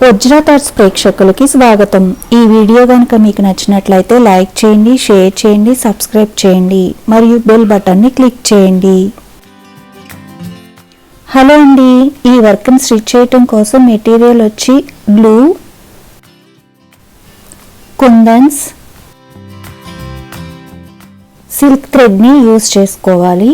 వజ్ర thoughts ప్రేక్షకులకి స్వాగతం. ఈ వీడియో కనుక మీకు నచ్చినట్లయితే లైక్ చేయండి, షేర్ చేయండి, సబ్స్క్రైబ్ చేయండి మరియు బెల్ బటన్ని క్లిక్ చేయండి. హలో అండి, ఈ వర్క్ని స్టిచ్ చేయటం కోసం మెటీరియల్ వచ్చి బ్లూ, కుందన్స్, సిల్క్ థ్రెడ్ని యూజ్ చేసుకోవాలి.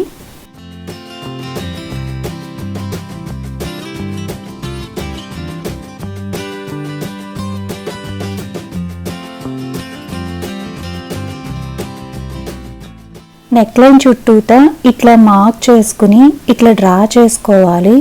నెక్లైన్ చుట్టూతా ఇట్లా మార్క్ చేసుకుని ఇట్లా డ్రా చేసుకోవాలి.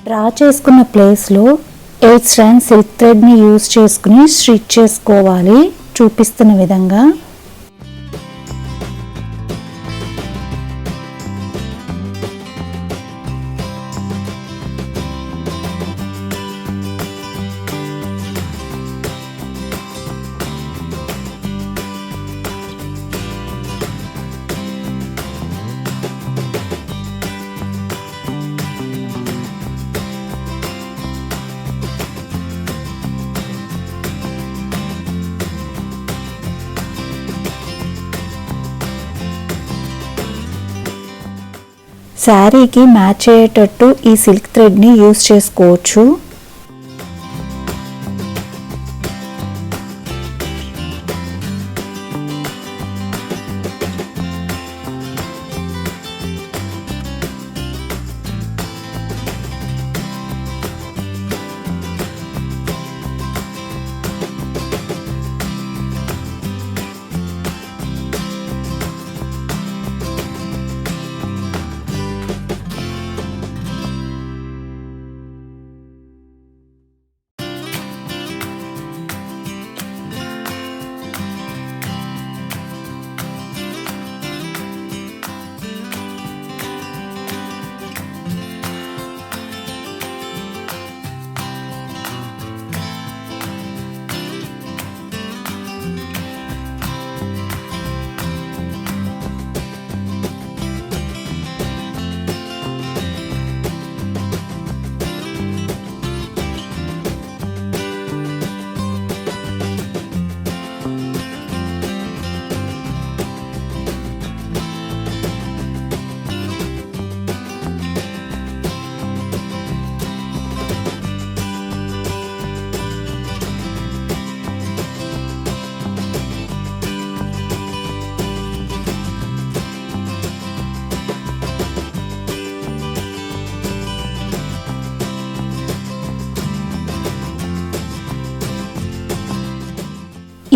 డ్రా చేసుకున్న ప్లేస్లో 8 స్ట్రాండ్ సిల్క్ థ్రెడ్ని యూజ్ చేసుకుని స్టిచ్ చేసుకోవాలి చూపిస్తున్న విధంగా. శారీకి మ్యాచ్ అయ్యేటట్టు ఈ సిల్క్ థ్రెడ్ని యూజ్ చేసుకోవచ్చు.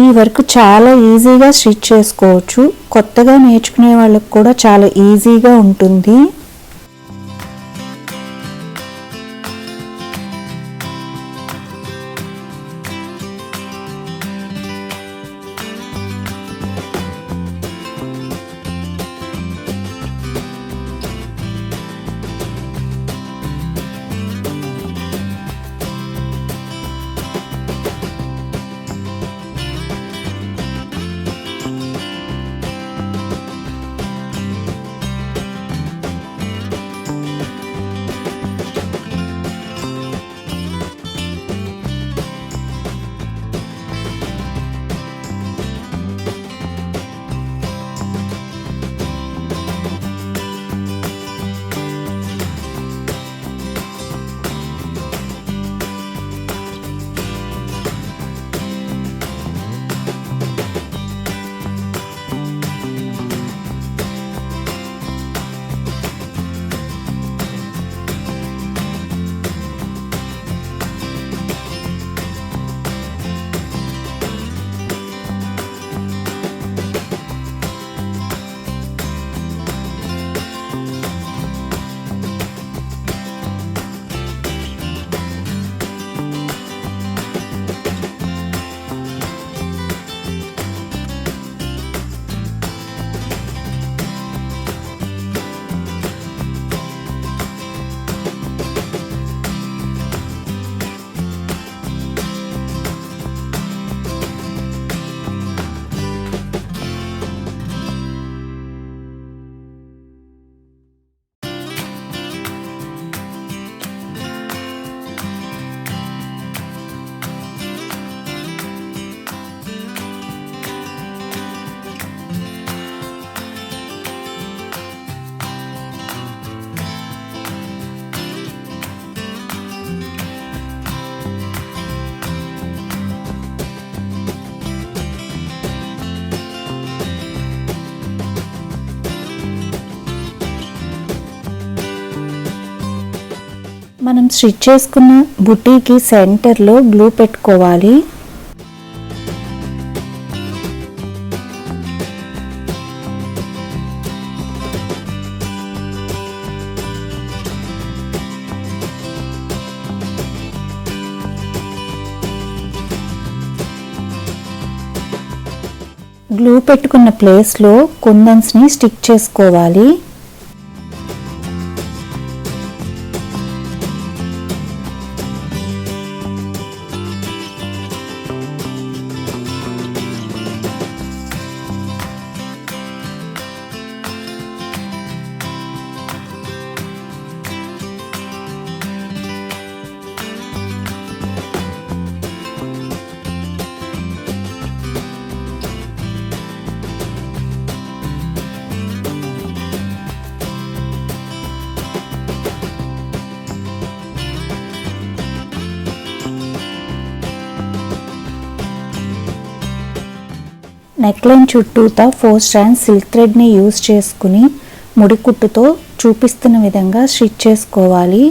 ఈ వర్క్ చాలా ఈజీగా స్టిచ్ చేసుకోవచ్చు. కొత్తగా నేర్చుకునే వాళ్ళకి కూడా చాలా ఈజీగా ఉంటుంది. మనం స్టిచ్ చేసుకున్న బుటీకి సెంటర్లో గ్లూ పెట్టుకోవాలి. గ్లూ పెట్టుకున్న ప్లేస్లో కుందన్స్ని స్టిక్ చేసుకోవాలి. నెక్లైన్ చుట్టూతా 4 స్ట్రాండ్స్ సిల్క్ థ్రెడ్ని యూజ్ చేసుకుని ముడి కుట్టుతో చూపిస్తున్న విధంగా స్టిచ్ చేసుకోవాలి.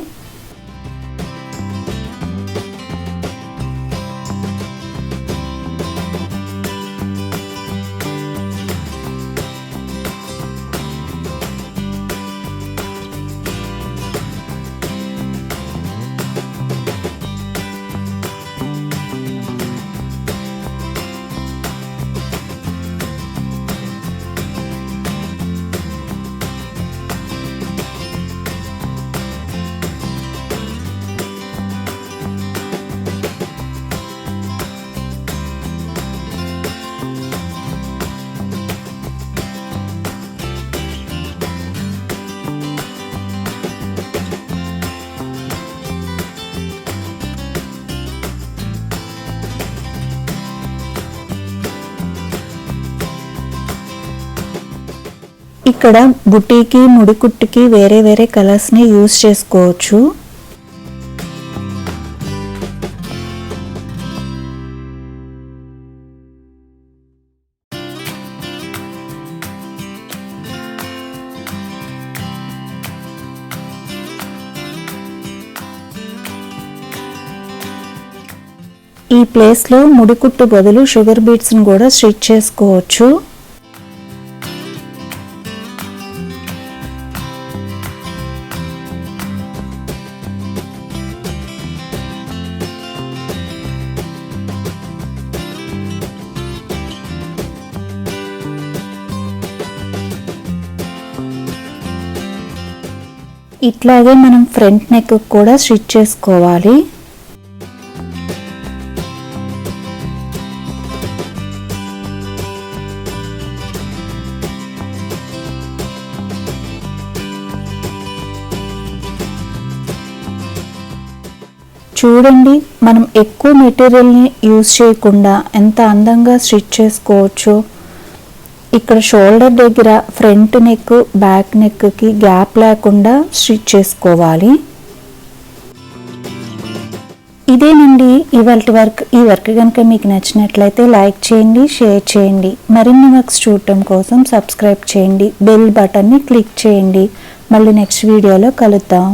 ఇక్కడ బుటీకి ముడికుట్టుకి వేరే వేరే కలర్స్ని యూజ్ చేసుకోవచ్చు. ఈ ప్లేస్లో ముడికుట్టు బదులు షుగర్ బీడ్స్ని కూడా స్టిచ్ చేసుకోవచ్చు. ఇట్లాగే మనం ఫ్రంట్ నెక్ కూడా స్టిచ్ చేసుకోవాలి. చూడండి, మనం ఎక్కువ మెటీరియల్ని యూజ్ చేయకుండా ఎంత అందంగా స్టిచ్ చేసుకోవచ్చు. ఇక్కడ షోల్డర్ దగ్గర ఫ్రంట్ నెక్ బ్యాక్ నెక్కి గ్యాప్ లేకుండా స్టిచ్ చేసుకోవాలి. ఇదేనండి ఇవాల్టి వర్క్. ఈ వర్క్ కనుక మీకు నచ్చినట్లయితే లైక్ చేయండి, షేర్ చేయండి. మరిన్ని వర్క్స్ చూడటం కోసం సబ్స్క్రైబ్ చేయండి, బెల్ బటన్ని క్లిక్ చేయండి. మళ్ళీ నెక్స్ట్ వీడియోలో కలుద్దాం.